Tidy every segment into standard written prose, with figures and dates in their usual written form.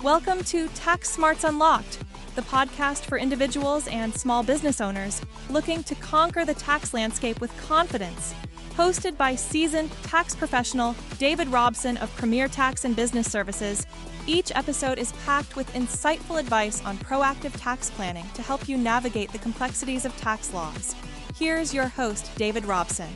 Welcome to Tax Smarts Unlocked, the podcast for individuals and small business owners looking to conquer the tax landscape with confidence. Hosted by seasoned tax professional David Robson of Premier Tax and Business Services, each episode is packed with insightful advice on proactive tax planning to help you navigate the complexities of tax laws. Here's your host, David Robson.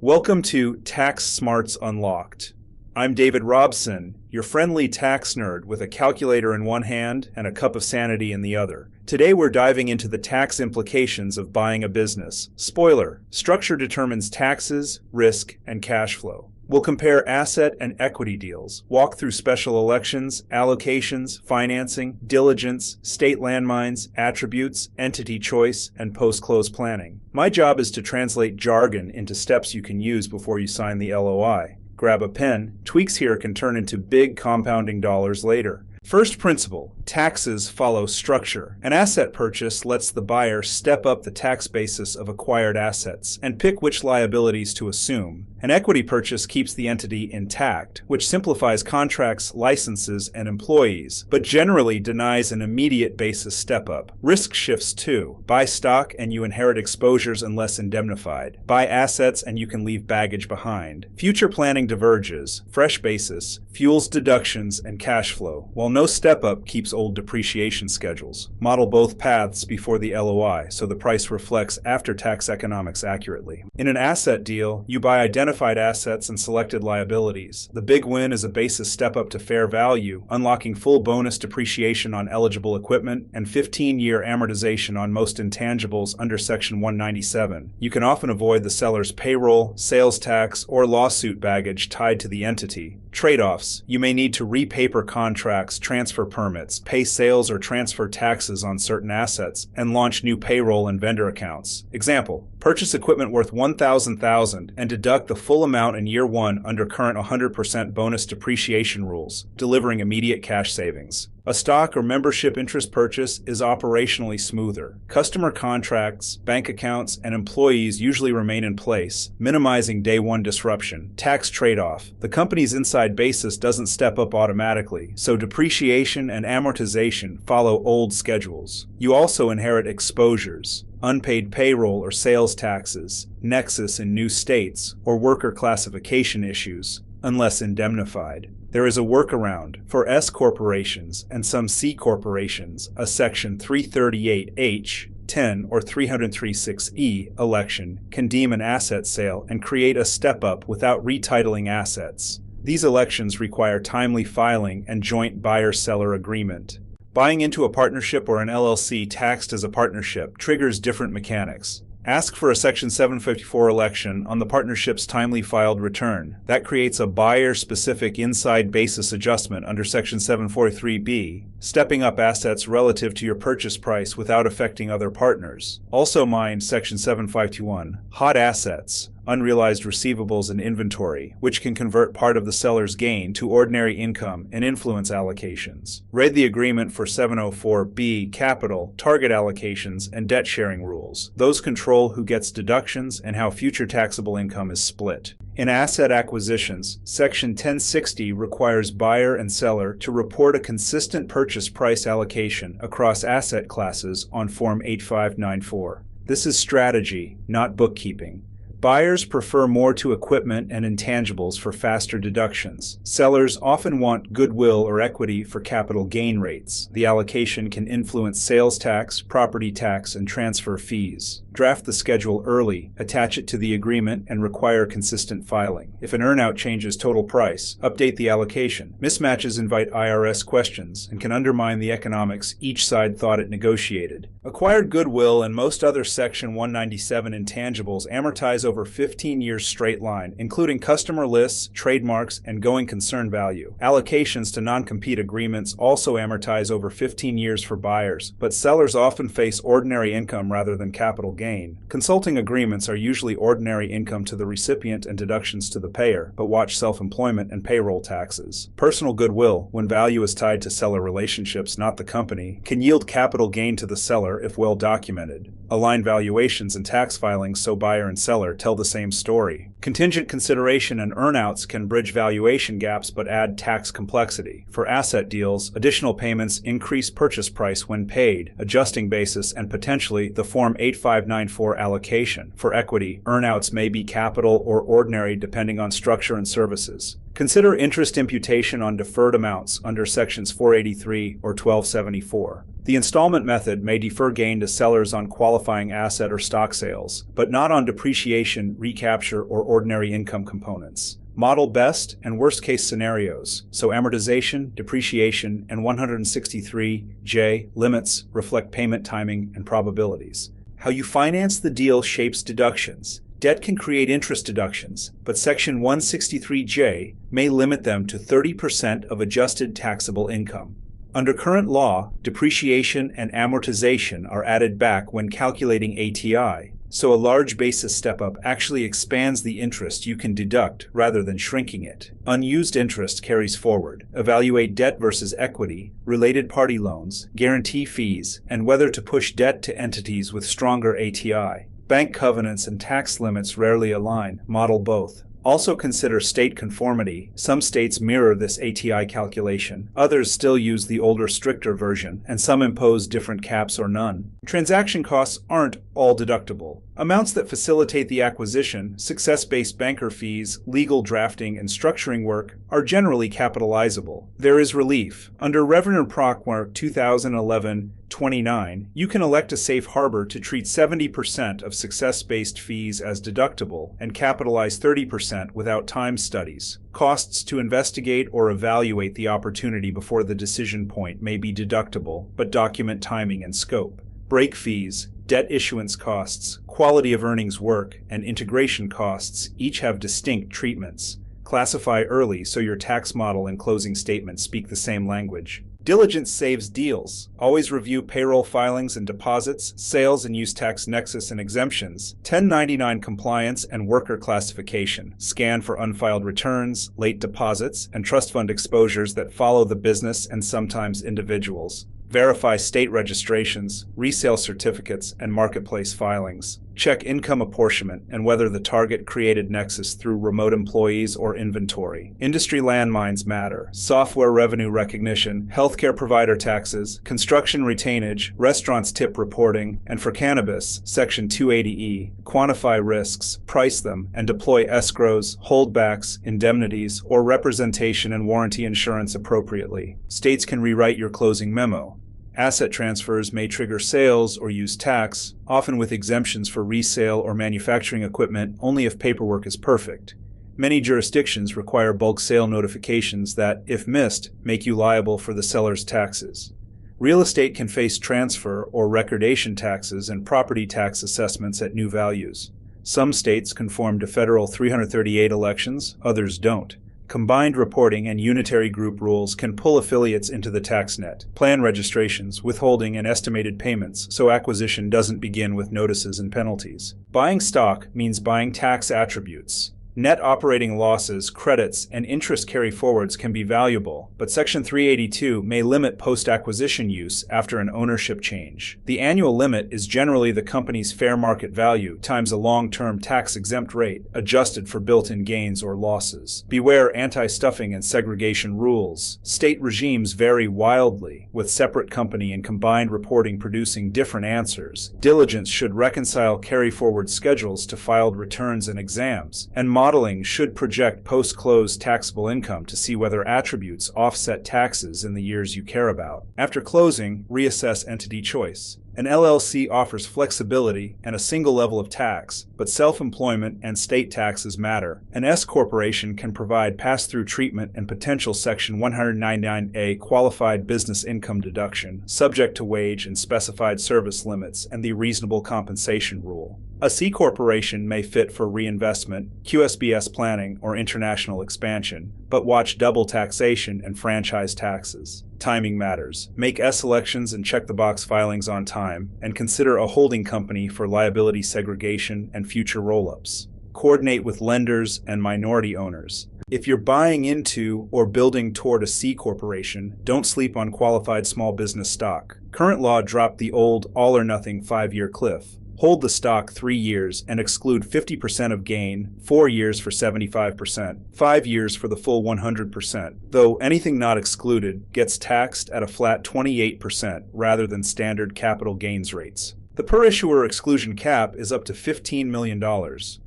Welcome to Tax Smarts Unlocked. I'm David Robson, your friendly tax nerd with a calculator in one hand and a cup of sanity in the other. Today we're diving into the tax implications of buying a business. Spoiler: structure determines taxes, risk, and cash flow. We'll compare asset and equity deals, walk through special elections, allocations, financing, diligence, state landmines, attributes, entity choice, and post-close planning. My job is to translate jargon into steps you can use before you sign the LOI. Grab a pen. Tweaks here can turn into big compounding dollars later. First principle: taxes follow structure. An asset purchase lets the buyer step up the tax basis of acquired assets and pick which liabilities to assume. An equity purchase keeps the entity intact, which simplifies contracts, licenses, and employees, but generally denies an immediate basis step-up. Risk shifts too. Buy stock and you inherit exposures unless indemnified. Buy assets and you can leave baggage behind. Future planning diverges. Fresh basis fuels deductions and cash flow, while no step-up keeps old depreciation schedules. Model both paths before the LOI so the price reflects after-tax economics accurately. In an asset deal, you buy identified assets and selected liabilities. The big win is a basis step-up to fair value, unlocking full bonus depreciation on eligible equipment and 15-year amortization on most intangibles under Section 197. You can often avoid the seller's payroll, sales tax, or lawsuit baggage tied to the entity. Trade-offs: you may need to repaper contracts, transfer permits, pay sales or transfer taxes on certain assets, and launch new payroll and vendor accounts. Example: purchase equipment worth $1,000 and deduct the full amount in year one under current 100% bonus depreciation rules, delivering immediate cash savings. A stock or membership interest purchase is operationally smoother. Customer contracts, bank accounts, and employees usually remain in place, minimizing day one disruption. Tax trade-off: the company's inside basis doesn't step up automatically, so depreciation and amortization follow old schedules. You also inherit exposures: unpaid payroll or sales taxes, nexus in new states, or worker classification issues, unless indemnified. There is a workaround. For S corporations and some C corporations, a Section 338H, 10, or 303(6)E election can deem an asset sale and create a step-up without retitling assets. These elections require timely filing and joint buyer-seller agreement. Buying into a partnership or an LLC taxed as a partnership triggers different mechanics. Ask for a Section 754 election on the partnership's timely filed return. That creates a buyer-specific inside basis adjustment under Section 743B, stepping up assets relative to your purchase price without affecting other partners. Also mind Section 7521, hot assets, unrealized receivables and inventory, which can convert part of the seller's gain to ordinary income and influence allocations. Read the agreement for 704B capital, target allocations, and debt sharing rules. Those control who gets deductions and how future taxable income is split. In asset acquisitions, Section 1060 requires buyer and seller to report a consistent purchase price allocation across asset classes on Form 8594. This is strategy, not bookkeeping. Buyers prefer more to equipment and intangibles for faster deductions. Sellers often want goodwill or equity for capital gain rates. The allocation can influence sales tax, property tax, and transfer fees. Draft the schedule early, attach it to the agreement, and require consistent filing. If an earnout changes total price, update the allocation. Mismatches invite IRS questions and can undermine the economics each side thought it negotiated. Acquired goodwill and most other Section 197 intangibles amortize over 15 years straight line, including customer lists, trademarks, and going concern value. Allocations to non-compete agreements also amortize over 15 years for buyers, but sellers often face ordinary income rather than capital gain. Consulting agreements are usually ordinary income to the recipient and deductions to the payer, but watch self-employment and payroll taxes. Personal goodwill, when value is tied to seller relationships, not the company, can yield capital gain to the seller if well documented. Align valuations and tax filings so buyer and seller tell the same story. Contingent consideration and earnouts can bridge valuation gaps but add tax complexity. For asset deals, additional payments increase purchase price when paid, adjusting basis, and potentially the Form 8594 allocation. For equity, earnouts may be capital or ordinary depending on structure and services. Consider interest imputation on deferred amounts under Sections 483 or 1274. The installment method may defer gain to sellers on qualifying asset or stock sales, but not on depreciation, recapture, or ordinary income components. Model best and worst case scenarios, so amortization, depreciation, and 163J limits reflect payment timing and probabilities. How you finance the deal shapes deductions. Debt can create interest deductions, but Section 163J may limit them to 30% of adjusted taxable income. Under current law, depreciation and amortization are added back when calculating ATI, so a large basis step-up actually expands the interest you can deduct rather than shrinking it. Unused interest carries forward. Evaluate debt versus equity, related party loans, guarantee fees, and whether to push debt to entities with stronger ATI. Bank covenants and tax limits rarely align. Model both. Also consider state conformity. Some states mirror this ATI calculation. Others still use the older, stricter version, and some impose different caps or none. Transaction costs aren't all deductible. Amounts that facilitate the acquisition, success-based banker fees, legal drafting, and structuring work are generally capitalizable. There is relief. Under Revenue-Proc 2011-29, you can elect a safe harbor to treat 70% of success-based fees as deductible and capitalize 30% without time studies. Costs to investigate or evaluate the opportunity before the decision point may be deductible, but document timing and scope. Break fees, debt issuance costs, quality of earnings work, and integration costs each have distinct treatments. Classify early so your tax model and closing statement speak the same language. Diligence saves deals. Always review payroll filings and deposits, sales and use tax nexus and exemptions, 1099 compliance and worker classification. Scan for unfiled returns, late deposits, and trust fund exposures that follow the business and sometimes individuals. Verify state registrations, resale certificates, and marketplace filings. Check income apportionment and whether the target created nexus through remote employees or inventory. Industry landmines matter. Software revenue recognition, healthcare provider taxes, construction retainage, restaurants tip reporting, and for cannabis, Section 280E. Quantify risks, price them, and deploy escrows, holdbacks, indemnities, or representation and warranty insurance appropriately. States can rewrite your closing memo. Asset transfers may trigger sales or use tax, often with exemptions for resale or manufacturing equipment only if paperwork is perfect. Many jurisdictions require bulk sale notifications that, if missed, make you liable for the seller's taxes. Real estate can face transfer or recordation taxes and property tax assessments at new values. Some states conform to federal 338 elections, others don't. Combined reporting and unitary group rules can pull affiliates into the tax net. Plan registrations, withholding, and estimated payments so acquisition doesn't begin with notices and penalties. Buying stock means buying tax attributes. Net operating losses, credits, and interest carry-forwards can be valuable, but Section 382 may limit post-acquisition use after an ownership change. The annual limit is generally the company's fair market value times a long-term tax-exempt rate, adjusted for built-in gains or losses. Beware anti-stuffing and segregation rules. State regimes vary wildly, with separate company and combined reporting producing different answers. Diligence should reconcile carry-forward schedules to filed returns and exams, and modeling should project post-close taxable income to see whether attributes offset taxes in the years you care about. After closing, reassess entity choice. An LLC offers flexibility and a single level of tax, but self-employment and state taxes matter. An S corporation can provide pass-through treatment and potential Section 199A qualified business income deduction, subject to wage and specified service limits and the reasonable compensation rule. A C corporation may fit for reinvestment, QSBS planning, or international expansion, but watch double taxation and franchise taxes. Timing matters. Make S elections and check-the-box filings on time, and consider a holding company for liability segregation and future roll-ups. Coordinate with lenders and minority owners. If you're buying into or building toward a C corporation, don't sleep on qualified small business stock. Current law dropped the old all-or-nothing 5-year cliff. Hold the stock 3 years and exclude 50% of gain, 4 years for 75%, 5 years for the full 100%, though anything not excluded gets taxed at a flat 28% rather than standard capital gains rates. The per-issuer exclusion cap is up to $15 million,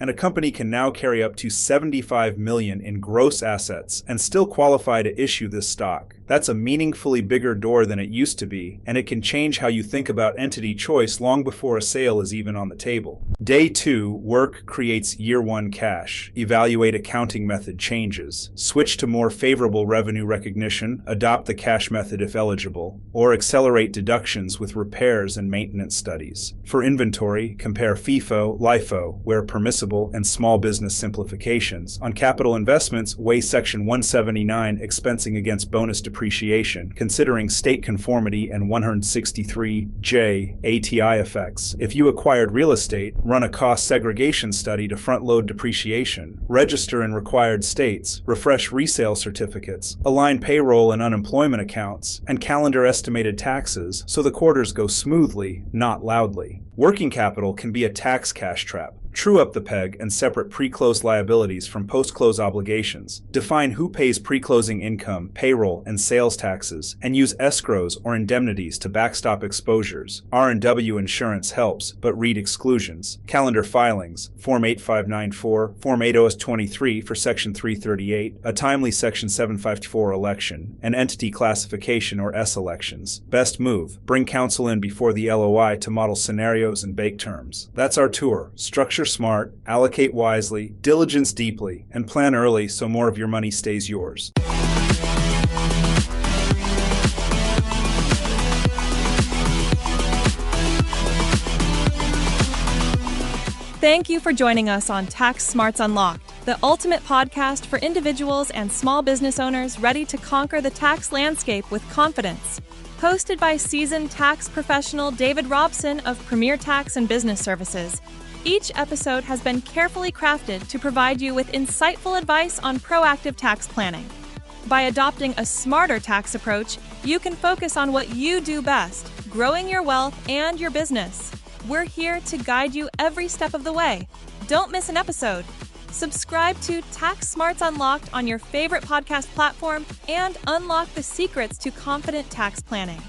and a company can now carry up to $75 million in gross assets and still qualify to issue this stock. That's a meaningfully bigger door than it used to be, and it can change how you think about entity choice long before a sale is even on the table. Day 2, work creates year 1 cash. Evaluate accounting method changes. Switch to more favorable revenue recognition, adopt the cash method if eligible, or accelerate deductions with repairs and maintenance studies. For inventory, compare FIFO, LIFO, where permissible, and small business simplifications. On capital investments, weigh Section 179 expensing against bonus depreciation, considering state conformity and 163J ATI effects. If you acquired real estate, run a cost segregation study to front-load depreciation, register in required states, refresh resale certificates, align payroll and unemployment accounts, and calendar estimated taxes so the quarters go smoothly, not loudly. Working capital can be a tax cash trap. True up the peg and separate pre-close liabilities from post-close obligations. Define who pays pre-closing income, payroll, and sales taxes, and use escrows or indemnities to backstop exposures. R&W insurance helps, but read exclusions. Calendar filings, Form 8594, Form 80S23 for Section 338, a timely Section 754 election, and entity classification or S elections. Best move, bring counsel in before the LOI to model scenarios and bake terms. That's our tour. Structure smart, allocate wisely, diligence deeply, and plan early so more of your money stays yours. Thank you for joining us on Tax Smarts Unlocked, the ultimate podcast for individuals and small business owners ready to conquer the tax landscape with confidence. Hosted by seasoned tax professional David Robson of Premier Tax and Business Services. Each episode has been carefully crafted to provide you with insightful advice on proactive tax planning. By adopting a smarter tax approach, you can focus on what you do best, growing your wealth and your business. We're here to guide you every step of the way. Don't miss an episode. Subscribe to Tax Smarts Unlocked on your favorite podcast platform and unlock the secrets to confident tax planning.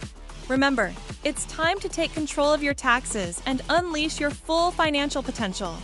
Remember, it's time to take control of your taxes and unleash your full financial potential.